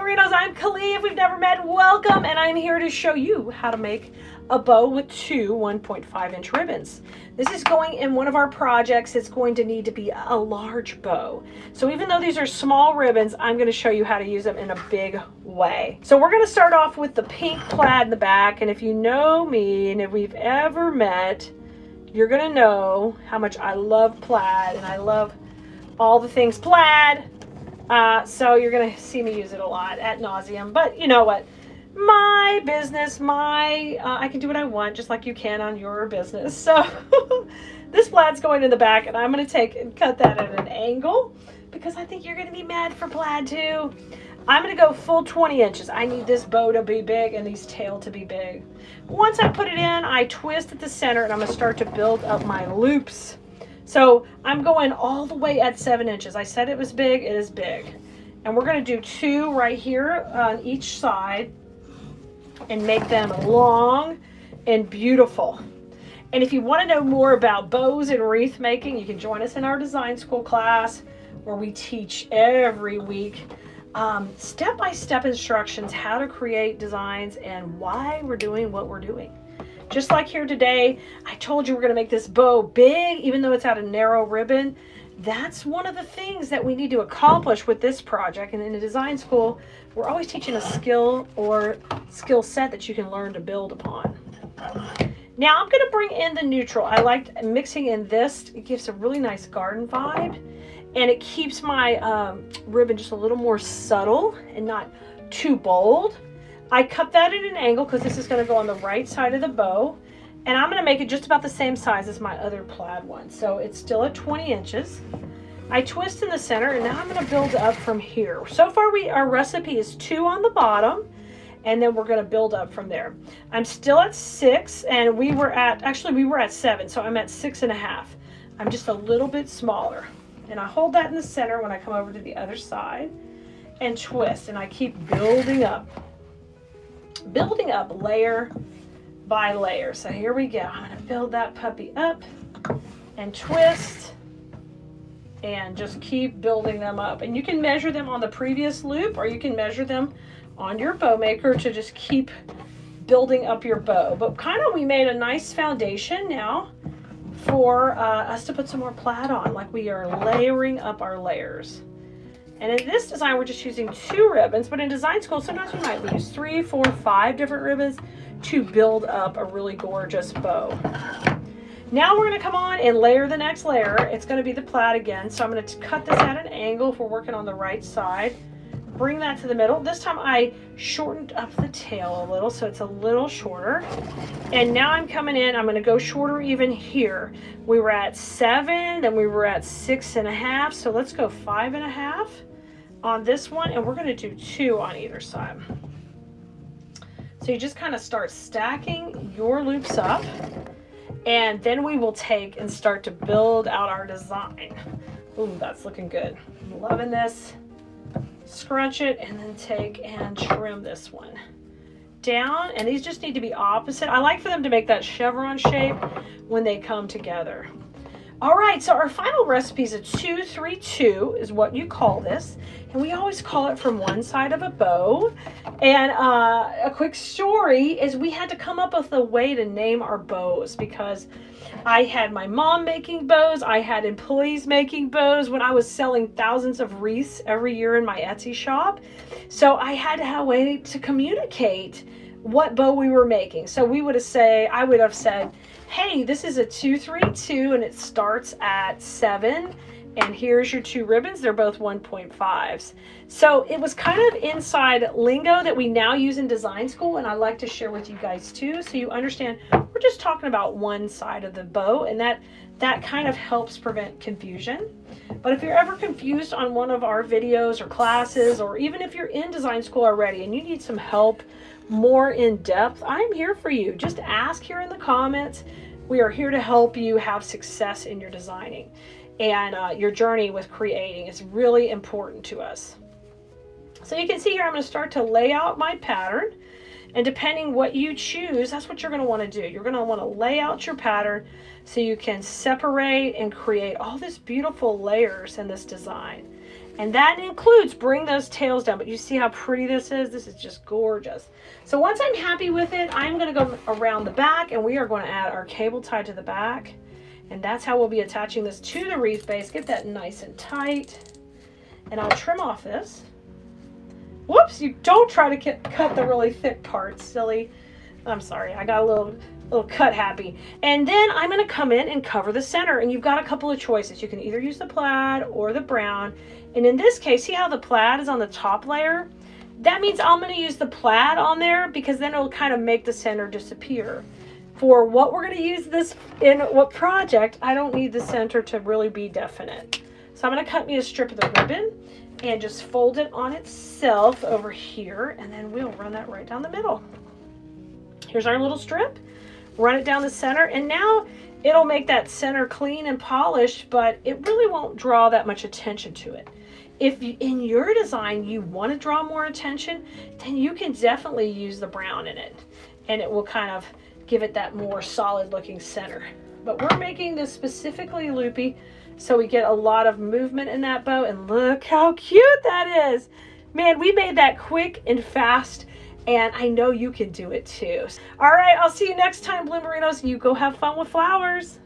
Merinos, I'm Kali. If we've never met, welcome, and I'm here to show you how to make a bow with two 1.5-inch ribbons. This is going in one of our projects. It's going to need to be a large bow. So even though these are small ribbons, I'm going to show you how to use them in a big way. So we're going to start off with the pink plaid in the back, and if you know me and if we've ever met, you're going to know how much I love plaid and I love all the things plaid. So you're going to see me use it a lot ad nauseum, but you know what? My business, I can do what I want, just like you can on your business. So this plaid's going in the back, and I'm going to take and cut that at an angle because I think you're going to be mad for plaid too. I'm going to go full 20 inches. I need this bow to be big and these tail to be big. Once I put it in, I twist at the center, and I'm going to start to build up my loops. So I'm going all the way at 7 inches. I said it was big, it is big. And we're going to do 2 right here on each side and make them long and beautiful. And if you want to know more about bows and wreath making, you can join us in our design school class where we teach every week step-by-step instructions how to create designs and why we're doing what we're doing. Just like here today, I told you we're going to make this bow big, even though it's out of narrow ribbon. That's one of the things that we need to accomplish with this project. And in the design school, we're always teaching a skill or skill set that you can learn to build upon. Now I'm going to bring in the neutral. I like mixing in this. It gives a really nice garden vibe. And it keeps my ribbon just a little more subtle and not too bold. I cut that at an angle because this is going to go on the right side of the bow. And I'm going to make it just about the same size as my other plaid one. So it's still at 20 inches. I twist in the center, and now I'm going to build up from here. So far, our recipe is 2 on the bottom, and then we're going to build up from there. I'm still at 6, and we were at 7, so I'm at 6.5. I'm just a little bit smaller. And I hold that in the center when I come over to the other side and twist, and I keep building up layer by layer. So here we go. I'm going to build that puppy up and twist and just keep building them up. And you can measure them on the previous loop, or you can measure them on your bow maker to just keep building up your bow. But kind of we made a nice foundation now for us to put some more plaid on, like we are layering up our layers. And in this design, we're just using 2 ribbons, but in design school, sometimes we might use 3, 4, 5 different ribbons to build up a really gorgeous bow. Now we're going to come on and layer the next layer. It's going to be the plaid again, so I'm going to cut this at an angle if we're working on the right side. Bring that to the middle. This time I shortened up the tail a little, so it's a little shorter. And now I'm coming in, I'm going to go shorter even here. We were at 7, then we were at 6.5, so let's go 5.5 on this one, and we're going to do 2 on either side. So you just kind of start stacking your loops up, and then we will take and start to build out our design. Ooh, that's looking good. I'm loving this. Scrunch it, and then take and trim this one down. And these just need to be opposite. I like for them to make that chevron shape when they come together. All right, so our final recipe is a 2-3-2 is what you call this. And we always call it from one side of a bow. And a quick story is we had to come up with a way to name our bows because I had my mom making bows. I had employees making bows when I was selling thousands of wreaths every year in my Etsy shop. So I had to have a way to communicate what bow we were making. So I would have said, hey, this is a 2-3-2 and it starts at 7. And here's your 2 ribbons. They're both 1.5s. So it was kind of inside lingo that we now use in design school, and I like to share with you guys too, so you understand we're just talking about one side of the bow, and that kind of helps prevent confusion. But if you're ever confused on one of our videos or classes, or even if you're in design school already and you need some help more in depth, I'm here for you. Just ask here in the comments. We are here to help you have success in your designing. And your journey with creating is really important to us. So you can see here I'm going to start to lay out my pattern, and depending what you choose, that's what you're going to want to do. You're going to want to lay out your pattern so you can separate and create all these beautiful layers in this design. And that includes bring those tails down. But you see how pretty this is? This is just gorgeous. So once I'm happy with it, I'm going to go around the back, and we are going to add our cable tie to the back. And that's how we'll be attaching this to the wreath base. Get that nice and tight. And I'll trim off this. Whoops, you don't try to cut the really thick parts, silly. I'm sorry, I got a little cut happy. And then I'm going to come in and cover the center. And you've got a couple of choices. You can either use the plaid or the brown. And in this case, see how the plaid is on the top layer? That means I'm going to use the plaid on there because then it'll kind of make the center disappear. For what we're going to use this in what project, I don't need the center to really be definite. So I'm going to cut me a strip of the ribbon and just fold it on itself over here, and then we'll run that right down the middle. Here's our little strip. Run it down the center, and now it'll make that center clean and polished, but it really won't draw that much attention to it. If in your design you want to draw more attention, then you can definitely use the brown in it, and it will kind of give it that more solid looking center. But we're making this specifically loopy so we get a lot of movement in that bow, and look how cute that is. Man, we made that quick and fast, and I know you can do it too. All right, I'll see you next time, Bloomerinos. You go have fun with flowers.